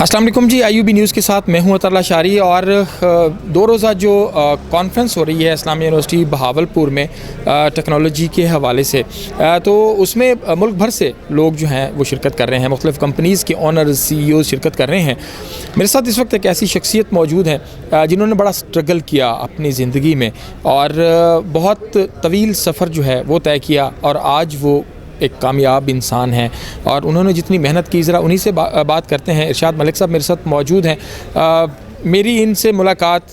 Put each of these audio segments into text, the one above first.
अस्सलाम वालेकुम जी, IUB news के साथ मैं हूं अतरल्ला शारी। और 2 रोज़ा जो कॉन्फ्रेंस हो रही है इस्लामिया यूनिवर्सिटी बहावलपुर में टेक्नोलॉजी के हवाले से, तो उसमें मुल्क भर से लोग जो हैं वो शिरकत कर रहे हैं। मुख्तलिफ़ कंपनीज़ के ऑनर्स CEO शिरकत कर रहे हैं। मेरे साथ इस वक्त एक ऐसी शख्सियत मौजूद है जिन्होंने बड़ा स्ट्रगल किया अपनी ज़िंदगी में और बहुत तवील सफ़र जो है वो तय किया और आज वो एक कामयाब इंसान हैं। और उन्होंने जितनी मेहनत की, ज़रा उन्हीं से बात करते हैं। इरशाद मलिक साहब मेरे साथ मौजूद हैं। मेरी इनसे मुलाकात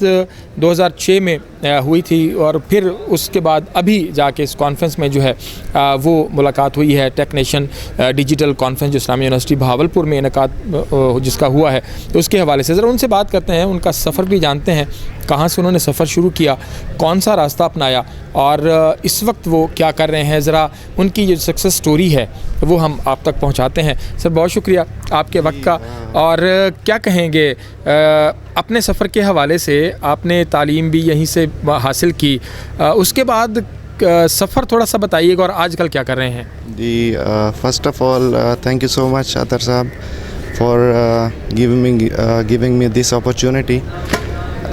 2006 में हुई थी और फिर उसके बाद अभी जाके इस कॉन्फ्रेंस में जो है वो मुलाकात हुई है। टेक्नीशियन डिजिटल कॉन्फ्रेंस जो इस्लामिया यूनिवर्सिटी बहावलपुर में इनेकाद जिसका हुआ है, तो उसके हवाले से ज़रा उनसे बात करते हैं। उनका सफ़र भी जानते हैं, कहाँ से उन्होंने सफ़र शुरू किया, कौन सा रास्ता अपनाया और इस वक्त वो क्या कर रहे हैं। ज़रा उनकी जो सक्सेस स्टोरी है वो हम आप तक पहुँचाते हैं। सर बहुत शुक्रिया आपके वक्त का। और क्या कहेंगे अपने सफ़र के हवाले से? आपने तालीम भी यहीं से हासिल की, उसके बाद सफ़र थोड़ा सा बताइएगा और आजकल क्या कर रहे हैं? जी, first of all thank you so much Athar साहब for giving me this opportunity.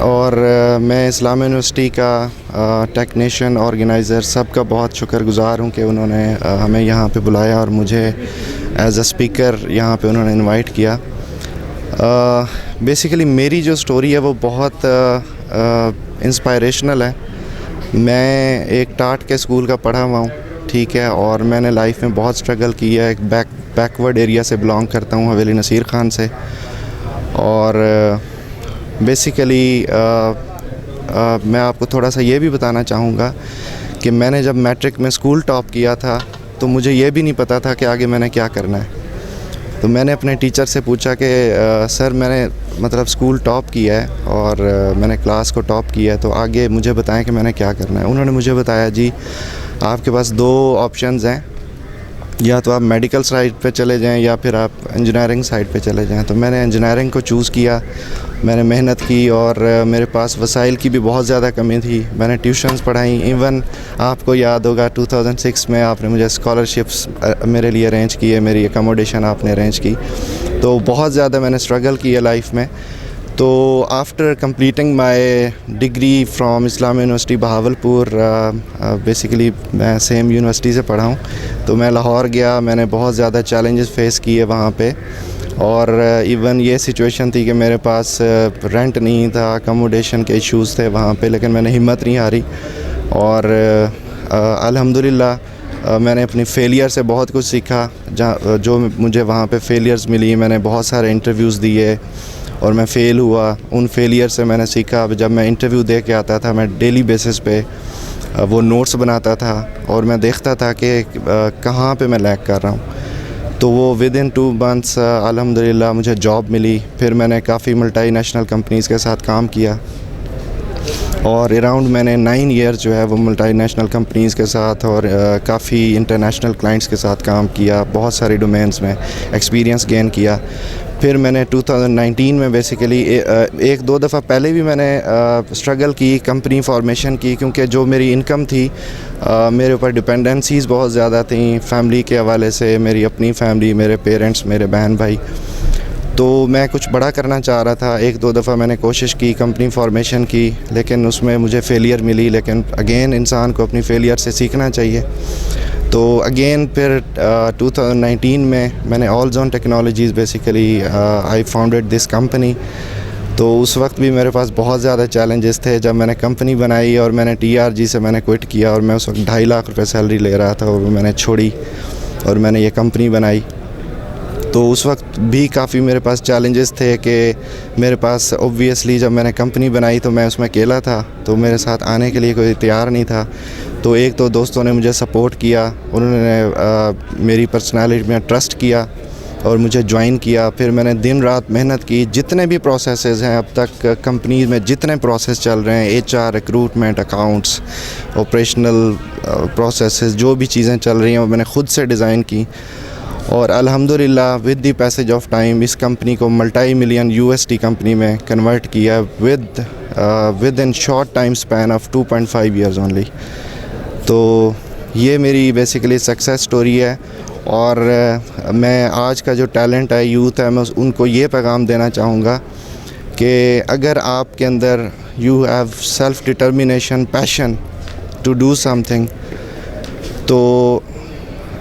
और मैं इस्लामिया यूनिवर्सिटी का टेक्नीशियन ऑर्गेनाइज़र सबका बहुत शुक्रगुज़ार हूँ कि उन्होंने हमें यहाँ पे बुलाया और मुझे एज अ स्पीकर यहाँ पे उन्होंने इनवाइट किया। बेसिकली मेरी जो स्टोरी है वो बहुत इंस्पायरेशनल है। मैं एक टाट के स्कूल का पढ़ा हुआ हूँ, ठीक है, और मैंने लाइफ में बहुत स्ट्रगल किया है। एक बैकवर्ड एरिया से बिलोंग करता हूँ, हवेली नसीर खान से। और बेसिकली मैं आपको थोड़ा सा ये भी बताना चाहूँगा कि मैंने जब मैट्रिक में स्कूल टॉप किया था तो मुझे ये भी नहीं पता था कि आगे मैंने क्या करना है। तो मैंने अपने टीचर से पूछा कि सर मैंने मतलब स्कूल टॉप किया है और मैंने क्लास को टॉप किया है, तो आगे मुझे बताएं कि मैंने क्या करना है। उन्होंने मुझे बताया जी आपके पास 2 ऑप्शंस हैं, या तो आप मेडिकल साइड पे चले जाएं या फिर आप इंजीनियरिंग साइड पे चले जाएं। तो मैंने इंजीनियरिंग को चूज़ किया। मैंने मेहनत की और मेरे पास वसाइल की भी बहुत ज़्यादा कमी थी। मैंने ट्यूशन्स पढ़ाई। इवन आपको याद होगा 2006 में आपने मुझे स्कॉलरशिप्स मेरे लिए अरेंज किए, मेरी अकोमोडेशन आपने अरेंज की। तो बहुत ज़्यादा मैंने स्ट्रगल किया लाइफ में। तो after completing my degree from Islamia university Bahawalpur, basically मैं सेम यूनिवर्सिटी से पढ़ा हूँ, तो मैं लाहौर गया। मैंने बहुत ज़्यादा चैलेंजेस फेस किए वहाँ पे। और इवन ये सिचुएशन थी कि मेरे पास रेंट नहीं था, अकोमोडेशन के इश्यूज़ थे वहाँ पे, लेकिन मैंने हिम्मत नहीं हारी। और अल्हम्दुलिल्लाह मैंने अपनी फेलियर से बहुत कुछ सीखा। जो मुझे वहाँ पे फेलियर्स मिली, मैंने बहुत सारे इंटरव्यूज़ दिए और मैं फ़ेल हुआ। उन फेलियर से मैंने सीखा। जब मैं इंटरव्यू दे के आता था, मैं डेली बेसिस पे वो नोट्स बनाता था और मैं देखता था कि कहाँ पे मैं लैग कर रहा हूँ। तो वो विद इन 2 मंथ्स अल्हम्दुलिल्लाह मुझे जॉब मिली। फिर मैंने काफ़ी मल्टी नेशनल कंपनीज़ के साथ काम किया और अराउंड मैंने 9 ईयर्स जो है वो मल्टी नेशनल कंपनीज़ के साथ और काफ़ी इंटरनेशनल क्लाइंट्स के साथ काम किया। बहुत सारे डोमेन्स में एक्सपीरियंस गेन किया। फिर मैंने 2019 में बेसिकली 1-2 दफ़ा पहले भी मैंने स्ट्रगल की, कंपनी फॉर्मेशन की, क्योंकि जो मेरी इनकम थी मेरे ऊपर डिपेंडेंसीज़ बहुत ज़्यादा थी फैमिली के हवाले से। मेरी अपनी फैमिली, मेरे पेरेंट्स, मेरे बहन भाई, तो मैं कुछ बड़ा करना चाह रहा था। 1-2 दफ़ा मैंने कोशिश की, कंपनी फॉर्मेशन की, लेकिन उसमें मुझे फेलियर मिली। लेकिन अगेन इंसान को अपनी फेलियर से सीखना चाहिए। तो अगेन फिर 2019 में मैंने all zone technologies basically I founded this company. तो उस वक्त भी मेरे पास बहुत ज़्यादा चैलेंजेस थे। जब मैंने कंपनी बनाई और मैंने TRG से मैंने क्विट किया और मैं उस वक्त 2.5 लाख रुपए सैलरी ले रहा था और वो मैंने छोड़ी और मैंने ये कंपनी बनाई। तो उस वक्त भी काफ़ी मेरे पास चैलेंजेस थे कि मेरे पास ऑब्वियसली जब मैंने कंपनी बनाई तो मैं उसमें अकेला था, तो मेरे साथ आने के लिए कोई तैयार नहीं था। तो एक तो दोस्तों ने मुझे सपोर्ट किया, उन्होंने मेरी पर्सनालिटी में ट्रस्ट किया और मुझे ज्वाइन किया। फिर मैंने दिन रात मेहनत की। जितने भी प्रोसेसेस हैं अब तक कंपनी में, जितने प्रोसेस चल रहे हैं, HR, recruitment, accounts, operational processes, जो भी चीज़ें चल रही हैं वो मैंने ख़ुद से डिज़ाइन की। और अल्हम्दुलिल्लाह with the passage of time इस कंपनी को मल्टी-मिलियन USD कंपनी में कन्वर्ट किया with in short time span of 2.5 years only. तो ये मेरी बेसिकली सक्सेस स्टोरी है। اور میں آج کا جو ٹیلنٹ ہے یوتھ ہے میں ان کو یہ پیغام دینا چاہوں گا کہ اگر آپ کے اندر you have self determination passion to do something تو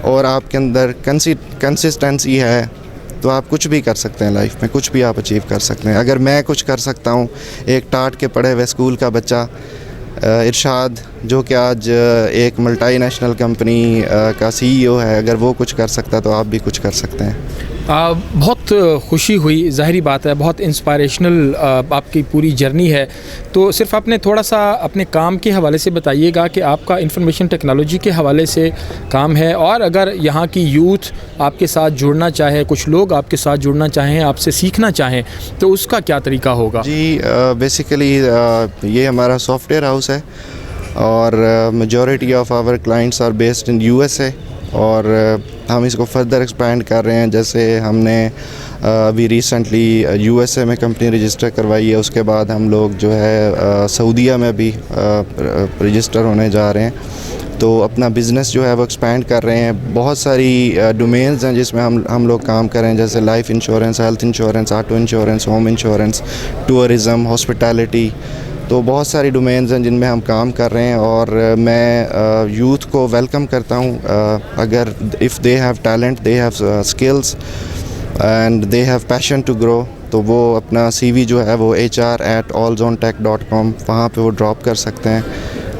اور آپ کے اندر کنسسٹنسی ہے تو آپ کچھ بھی کر سکتے ہیں لائف میں, کچھ بھی آپ اچیو کر سکتے ہیں. اگر میں کچھ کر سکتا ہوں, ایک ٹاٹ کے پڑھے ہوئے اسکول کا بچہ ارشاد جو کہ آج ایک ملٹی نیشنل کمپنی کا CEO ہے, اگر وہ کچھ کر سکتا تو آپ بھی کچھ کر سکتے ہیں. بہت خوشی ہوئی, ظاہری بات ہے بہت انسپائریشنل آپ کی پوری جرنی ہے. تو صرف آپ نے تھوڑا سا اپنے کام کے حوالے سے بتائیے گا کہ آپ کا انفارمیشن ٹیکنالوجی کے حوالے سے کام ہے, اور اگر یہاں کی یوتھ آپ کے ساتھ جڑنا چاہے, کچھ لوگ آپ کے ساتھ جڑنا چاہیں, آپ سے سیکھنا چاہیں, تو اس کا کیا طریقہ ہوگا؟ جی بیسیکلی یہ ہمارا سافٹ ویئر ہاؤس ہے اور majority of our clients are based in USA, اور ہم اس کو فردر ایکسپینڈ کر رہے ہیں. جیسے ہم نے ابھی ریسنٹلی USA میں کمپنی رجسٹر کروائی ہے, اس کے بعد ہم لوگ جو ہے سعودیہ میں بھی رجسٹر ہونے جا رہے ہیں. تو اپنا بزنس جو ہے وہ ایکسپینڈ کر رہے ہیں. بہت ساری ڈومینز ہیں جس میں ہم لوگ کام کر رہے ہیں, جیسے life insurance, health insurance, auto insurance, home insurance, tourism, hospitality. تو بہت ساری ڈومینز ہیں جن میں ہم کام کر رہے ہیں, اور میں یوتھ کو ویلکم کرتا ہوں. اگر if they have talent, they have skills and they have passion to grow, تو وہ اپنا CV جو ہے وہ HR@allzonetech.com وہاں پہ وہ ڈراپ کر سکتے ہیں.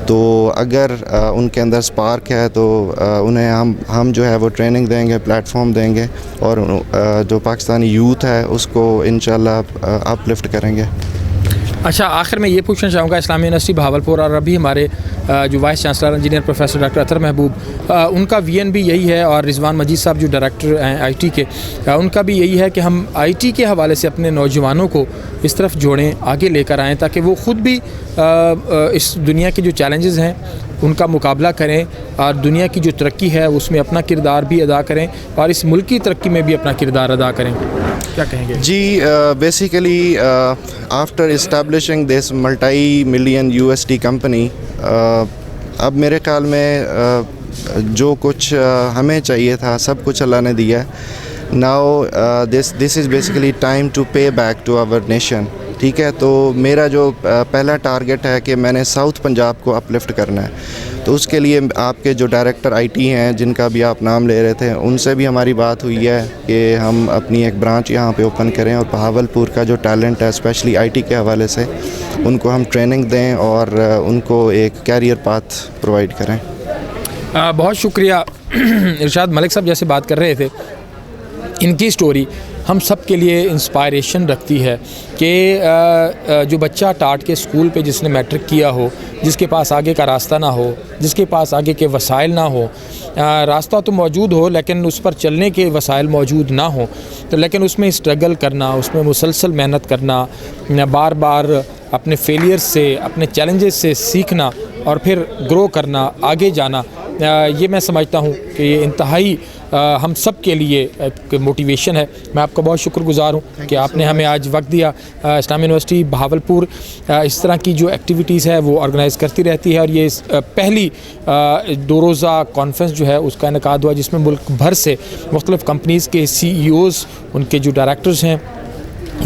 تو اگر ان کے اندر اسپارک ہے تو انہیں ہم جو ہے وہ ٹریننگ دیں گے, پلیٹ فارم دیں گے, اور جو پاکستانی یوتھ ہے اس کو انشاءاللہ اپ لفٹ کریں گے. اچھا, آخر میں یہ پوچھنا چاہوں گا, اسلامیہ یونیورسٹی بہاولپور اور ابھی ہمارے جو vice chancellor engineer professor doctor Athar Mahboob, ان کا VN بھی یہی ہے, اور رضوان مجید صاحب جو ڈائریکٹر ہیں IT کے, ان کا بھی یہی ہے کہ ہم IT کے حوالے سے اپنے نوجوانوں کو اس طرف جوڑیں, آگے لے کر آئیں, تاکہ وہ خود بھی اس دنیا کے جو چیلنجز ہیں ان کا مقابلہ کریں, اور دنیا کی جو ترقی ہے اس میں اپنا کردار بھی ادا کریں, اور اس ملک کی ترقی میں بھی اپنا کردار ادا کریں. کیا کہیں گے؟ جی بیسیکلی آفٹر اسٹیبلشنگ دس multi-million USD کمپنی, اب میرے خیال میں جو کچھ ہمیں چاہیے تھا سب کچھ اللہ نے دیا ہے. Now this is basically time to pay back to our nation. ٹھیک ہے, تو میرا جو پہلا ٹارگٹ ہے کہ میں نے ساؤتھ پنجاب کو اپ لفٹ کرنا ہے. تو اس کے لیے آپ کے جو ڈائریکٹر IT ہیں جن کا بھی آپ نام لے رہے تھے, ان سے بھی ہماری بات ہوئی ہے کہ ہم اپنی ایک برانچ یہاں پہ اوپن کریں, اور بہاولپور کا جو ٹیلنٹ ہے اسپیشلی IT کے حوالے سے ان کو ہم ٹریننگ دیں اور ان کو ایک کیریئر پاتھ پرووائڈ کریں. بہت شکریہ. ارشاد ملک صاحب جیسے بات کر رہے تھے, ان کی سٹوری ہم سب کے لیے انسپائریشن رکھتی ہے کہ جو بچہ ٹاٹ کے اسکول پہ جس نے میٹرک کیا ہو, جس کے پاس آگے کا راستہ نہ ہو, جس کے پاس آگے کے وسائل نہ ہو, راستہ تو موجود ہو لیکن اس پر چلنے کے وسائل موجود نہ ہوں, تو لیکن اس میں اسٹرگل کرنا, اس میں مسلسل محنت کرنا, بار بار اپنے فیلئر سے, اپنے چیلنجز سے سیکھنا اور پھر گرو کرنا, آگے جانا, یہ میں سمجھتا ہوں کہ یہ انتہائی ہم سب کے لیے ایک موٹیویشن ہے. میں آپ کا بہت شکر گزار ہوں کہ آپ نے ہمیں آج وقت دیا. اسلامیہ یونیورسٹی بہاولپور اس طرح کی جو ایکٹیویٹیز ہے وہ آرگنائز کرتی رہتی ہے, اور یہ پہلی 2 روزہ کانفرنس جو ہے اس کا انعقاد ہوا جس میں ملک بھر سے مختلف کمپنیز کے CEOs, ان کے جو ڈائریکٹرز ہیں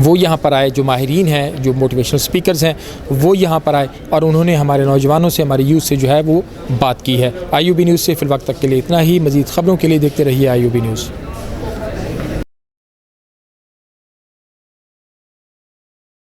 وہ یہاں پر آئے, جو ماہرین ہیں, جو موٹیویشنل سپیکرز ہیں وہ یہاں پر آئے, اور انہوں نے ہمارے نوجوانوں سے, ہمارے یوتھ سے جو ہے وہ بات کی ہے. IUB نیوز سے فی الوقت تک کے لیے اتنا ہی. مزید خبروں کے لیے دیکھتے رہیے IUB نیوز.